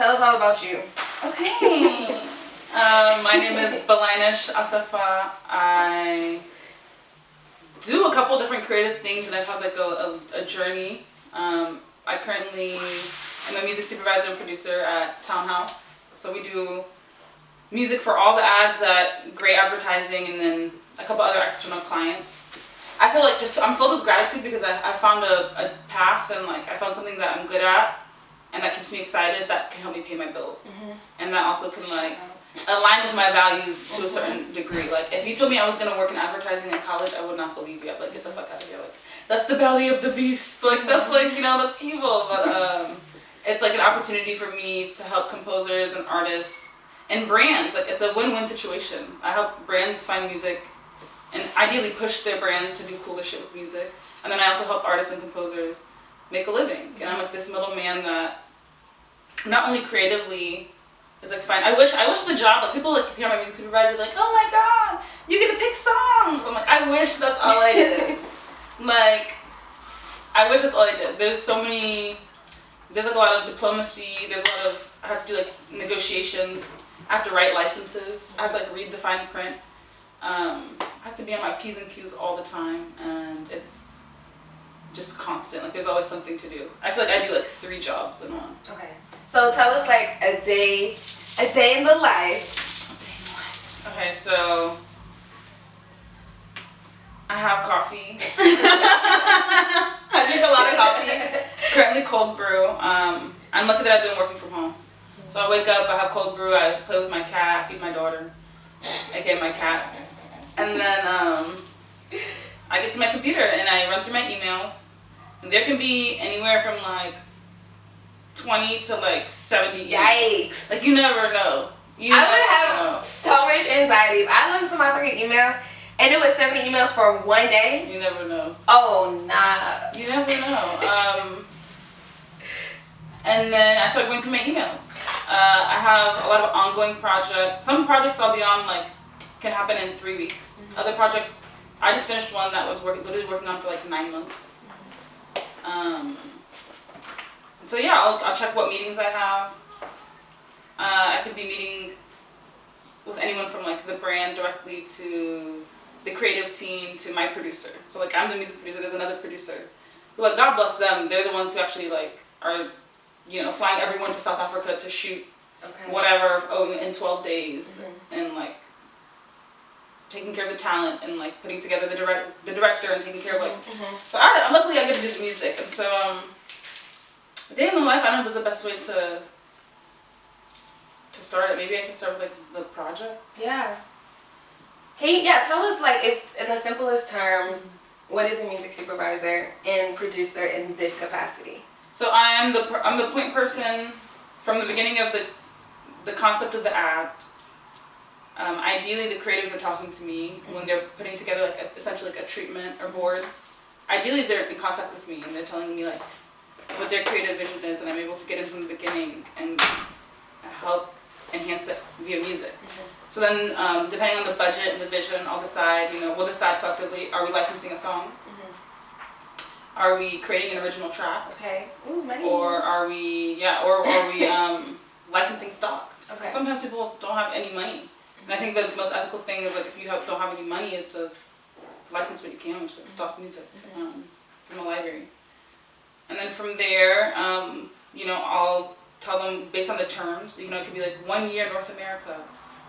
Tell us all about you. Okay. My name is Beliansh Assefa. I do a couple different creative things, and I've had like a journey. I currently am a music supervisor and producer at Townhouse. So we do music for all the ads at Great Advertising, and then a couple other external clients. I feel like I'm filled with gratitude because I found a path, and like I found something that I'm good at and that keeps me excited, that can help me pay my bills. And that also can like align with my values to a certain degree. Like if you told me I was gonna work in advertising in college, I would not believe you. I'd be like, get the fuck out of here. Like that's the belly of the beast. Like that's like, you know, that's evil. But it's like an opportunity for me to help composers and artists and brands. Like it's a win-win situation. I help brands find music and ideally push their brand to do cooler shit with music. And then I also help artists and composers make a living. And I'm like this middleman that not only creatively is like fine. I wish the job, like people like hear my music supervisor like, oh my god, you get to pick songs. I'm like, I wish that's all I did. Like, I wish that's all I did. There's like a lot of diplomacy. There's a lot of, I have to do like negotiations. I have to write licenses. I have to like read the fine print. I have to be on my P's and Q's all the time, and it's just constant. Like there's always something to do. I feel like I do like 3 jobs in one. Okay. So tell us like a day in the life. A day in the life. Okay, so I have coffee. I drink a lot of coffee. Currently cold brew. I'm lucky that I've been working from home. So I wake up, I have cold brew, I play with my cat, I feed my daughter, I get my cat. And then I get to my computer and I run through my emails. And there can be anywhere from like 20 to like 70 emails. Yikes. Like you never know. I would have so much anxiety if I looked into my fucking email and it was 70 emails for one day. You never know. Oh, nah. You never know. And then I start going through my emails. I have a lot of ongoing projects. Some projects I'll be on like can happen in 3 weeks. Other projects, I just finished one that was literally working on for like 9 months. So yeah, I'll check what meetings I have. I could be meeting with anyone from like the brand directly to the creative team to my producer. So like I'm the music producer, there's another producer who, like, God bless them, they're the ones who actually like are, you know, flying everyone to South Africa to shoot whatever in 12 days and like taking care of the talent and like putting together the director and taking care of like so luckily I get to do the music. And so a day in the life, I don't know if this is the best way to start it. Maybe I can start with like the project. Yeah. Hey, yeah, tell us like if in the simplest terms, what is a music supervisor and producer in this capacity? So I'm the point person from the beginning of the concept of the ad. Ideally, the creatives are talking to me when they're putting together like essentially like a treatment or boards. Ideally, they're in contact with me and they're telling me like what their creative vision is, and I'm able to get in from the beginning and help enhance it via music. So then, depending on the budget and the vision, I'll decide. You know, we'll decide collectively: are we licensing a song? Are we creating an original track? Okay. Ooh, money. Or are we licensing stock? Okay. Sometimes people don't have any money. And I think the most ethical thing is like if you don't have any money is to license what you can, which is like stock music from the library. And then from there, you know, I'll tell them based on the terms. You know, it could be like 1 year North America,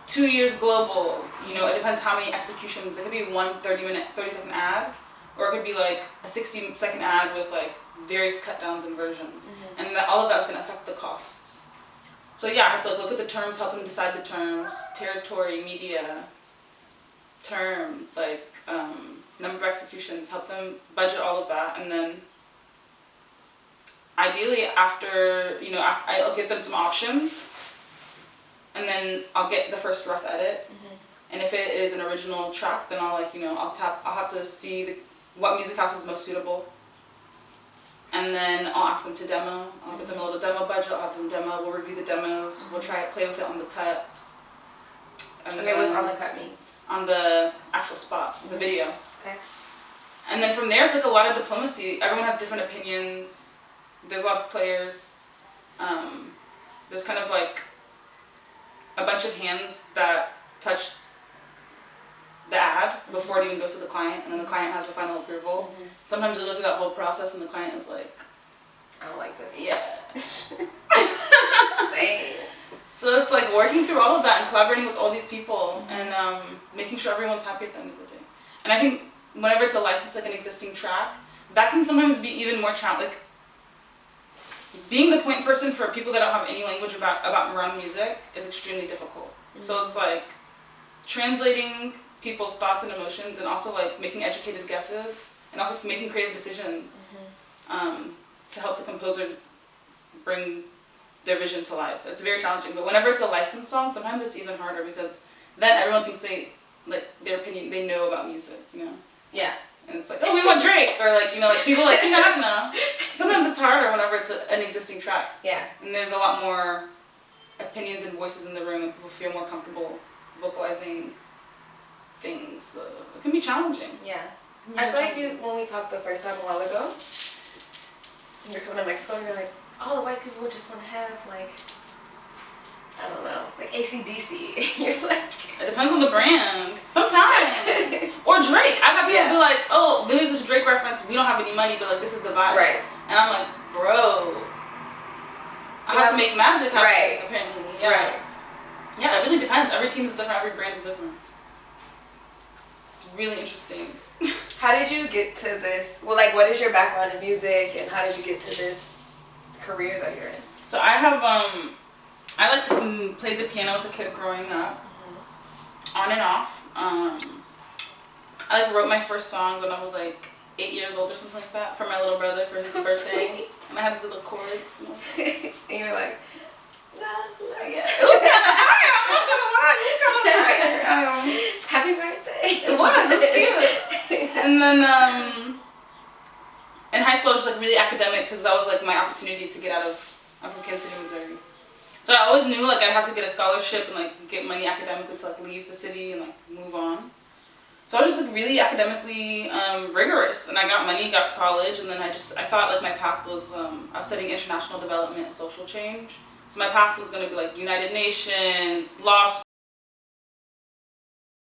2 years global. You know, it depends how many executions. It could be one 30-second ad, or it could be like a 60-second ad with like various cut downs and versions. And all of that's going to affect the cost. So yeah, I have to like, look at the terms, help them decide the terms, territory, media, term, like number of executions, help them budget all of that, and then ideally after, you know, I'll give them some options, and then I'll get the first rough edit, and if it is an original track, then I'll like, you know, I'll have to see what music house is most suitable. And then I'll ask them to demo. I'll give them a little demo budget. I'll have them demo. We'll review the demos. We'll try to play with it on the cut. And okay, what's on the cut mean? On the actual spot, the video. Okay. And then from there, it's like a lot of diplomacy. Everyone has different opinions. There's a lot of players. there's kind of like a bunch of hands that touch the ad before it even goes to the client, and then the client has the final approval. Sometimes it goes through that whole process and the client is like, I don't like this. yeah. Same. So it's like working through all of that and collaborating with all these people and making sure everyone's happy at the end of the day. And I think whenever it's a license, like an existing track, that can sometimes be even more challenging. Like, being the point person for people that don't have any language about around music is extremely difficult. So it's like translating people's thoughts and emotions, and also like making educated guesses, and also making creative decisions to help the composer bring their vision to life. It's very challenging. But whenever it's a licensed song, sometimes it's even harder, because then everyone thinks their opinion, they know about music, you know? Yeah. And it's like, oh, we want Drake, or like, you know, like people like, you know. Sometimes it's harder whenever it's an existing track. Yeah. And there's a lot more opinions and voices in the room, and people feel more comfortable vocalizing things. So it can be challenging. Yeah. I feel like when we talked the first time a while ago, you're coming to Mexico, and you're like, all the white people would just want to have like, I don't know, like AC/DC. You're like, it depends on the brand. Sometimes. Or Drake. I've had people be like, oh, there's this Drake reference. We don't have any money, but like, this is the vibe. Right. And I'm like, bro, I have to make magic happen. Right. Apparently. Yeah. Right. Yeah, it really depends. Every team is different. Every brand is different. It's really interesting. How did you get to this? Well, like, what is your background in music, and how did you get to this career that you're in? So I have I like to play the piano as a kid growing up, on and off. I like wrote my first song when I was like 8 years old or something like that for my little brother for his birthday, and I had these little chords. And, and you're like, la, la. Yeah, it was kind of fire. I'm not gonna lie, it was kind of fire. Happy birthday! It was cute. And then in high school I was just like really academic, because that was like my opportunity to get out of. I'm from Kansas City, Missouri. So I always knew like I'd have to get a scholarship and like get money academically to like leave the city and like move on. So I was just like really academically rigorous, and I got money, got to college, and then I thought like my path was I was studying international development and social change. So my path was going to be like United Nations, law school.